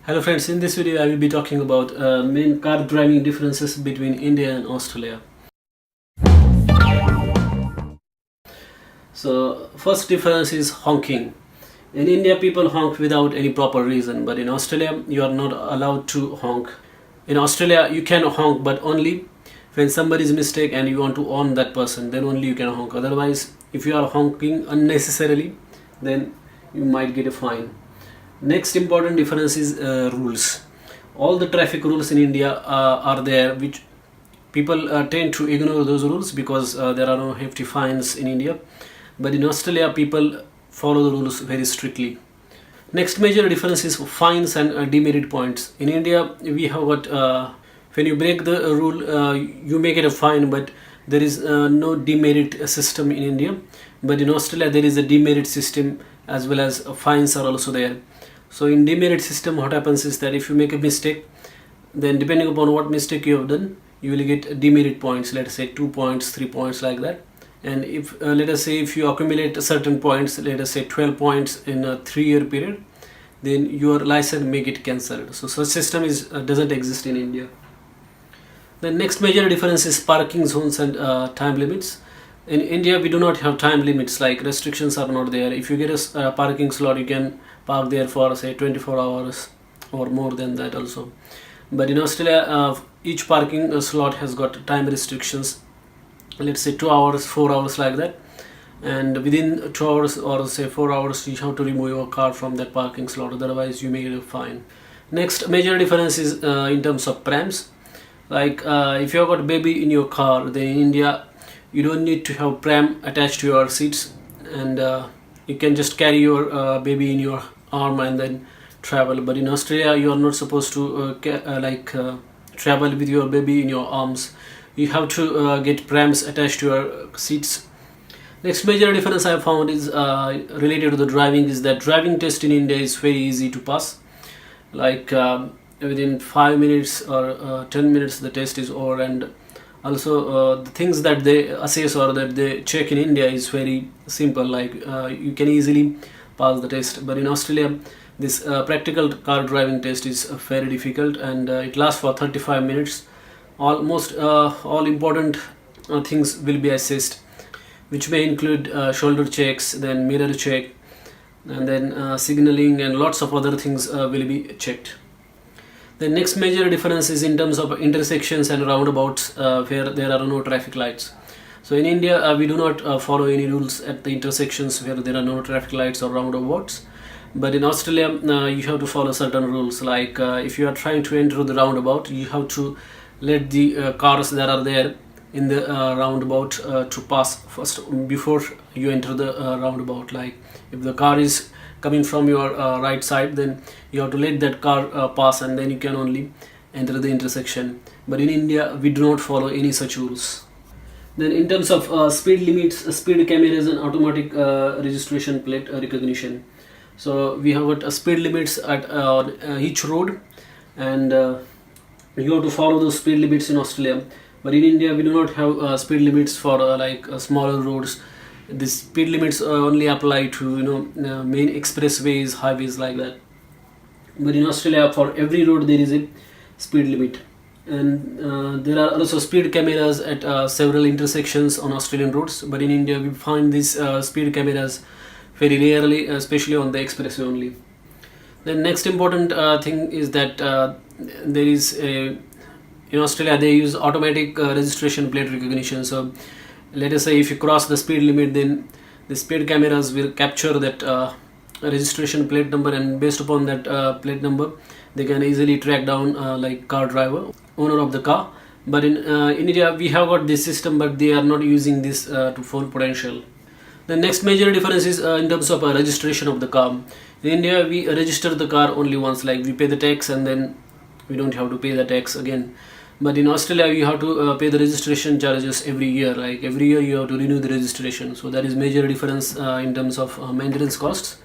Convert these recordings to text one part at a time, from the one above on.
Hello friends, in this video I will be talking about main car driving differences between India and Australia. So first difference is honking. In India people honk without any proper reason, but in Australia you are not allowed to honk. In Australia you can honk, but only when somebody is mistake and you want to warn that person, then only you can honk. Otherwise, if you are honking unnecessarily, then you might get a fine. Next important difference is rules. All the traffic rules in India are there, which people tend to ignore those rules because there are no hefty fines in India. But in Australia, people follow the rules very strictly. Next major difference is fines and demerit points. In India, we have got when you break the rule, you make it a fine, but there is no demerit system in India. But in Australia, there is a demerit system as well as fines are also there. So in demerit system, what happens is that if you make a mistake, then depending upon what mistake you have done, you will get demerit points. Let's say 2 points, 3 points, like that. And if let us say if you accumulate certain points, let us say 12 points in a 3-year period, then your license may get cancelled. So such system is doesn't exist in India. The next major difference is parking zones and time limits. In India, we do not have time limits, like restrictions are not there. If you get a parking slot, you can park there for say 24 hours or more than that also. But in Australia, each parking slot has got time restrictions. Let's say 2 hours, 4 hours, like that. And within 2 hours or say 4 hours, you have to remove your car from that parking slot. Otherwise, you may get a fine. Next major difference is in terms of prams. Like if you have got a baby in your car, then in India, you don't need to have pram attached to your seats, and you can just carry your baby in your arm and then travel. But in Australia, you are not supposed to travel with your baby in your arms. You have to get prams attached to your seats. Next major difference I found is related to the driving, is that driving test in India is very easy to pass. Like within 5 minutes or 10 minutes the test is over. And also the things that they assess or that they check in India is very simple, like you can easily pass the test. But in Australia, this practical car driving test is very difficult, and it lasts for 35 minutes. Almost all important things will be assessed, which may include shoulder checks, then mirror check, and then signaling, and lots of other things will be checked. The next major difference is in terms of intersections and roundabouts where there are no traffic lights. So in India, we do not follow any rules at the intersections where there are no traffic lights or roundabouts. But in Australia, you have to follow certain rules. Like if you are trying to enter the roundabout, you have to let the cars that are there in the roundabout to pass first before you enter the roundabout. Like if the car is coming from your right side, then you have to let that car pass, and then you can only enter the intersection. But in India, we do not follow any such rules. Then in terms of speed limits, speed cameras, and automatic registration plate recognition. So we have got speed limits at each road, and you have to follow those speed limits in Australia. But in India, we do not have speed limits for smaller roads. The speed limits only apply to main expressways, highways, like that. But in Australia, for every road there is a speed limit, and there are also speed cameras at several intersections on Australian roads. But in India, we find these speed cameras very rarely, especially on the expressway only. The next important thing is that there is in Australia they use automatic registration plate recognition. So let us say if you cross the speed limit, then the speed cameras will capture that registration plate number, and based upon that plate number, they can easily track down like car driver, owner of the car. But in India, we have got this system, but they are not using this to full potential. The next major difference is in terms of registration of the car. In India, we register the car only once, like we pay the tax and then we don't have to pay the tax again. But in Australia, you have to pay the registration charges every year. Like every year, you have to renew the registration. So that is major difference in terms of maintenance costs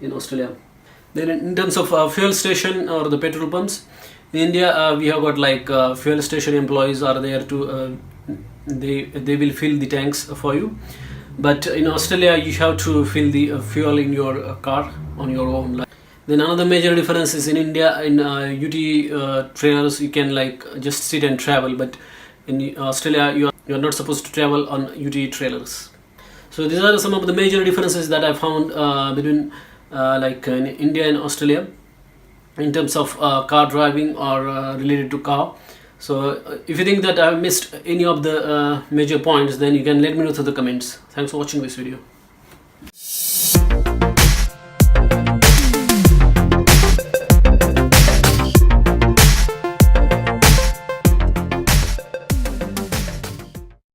in Australia. Then in terms of fuel station or the petrol pumps, in India, we have got like fuel station employees are there to they will fill the tanks for you. But in Australia, you have to fill the fuel in your car on your own. Then another major difference is in India, in UT trailers you can like just sit and travel, but in Australia you are not supposed to travel on UT trailers. So these are some of the major differences that I found between like in India and Australia in terms of car driving or related to car. So if you think that I missed any of the major points, then you can let me know through the comments. Thanks for watching this video.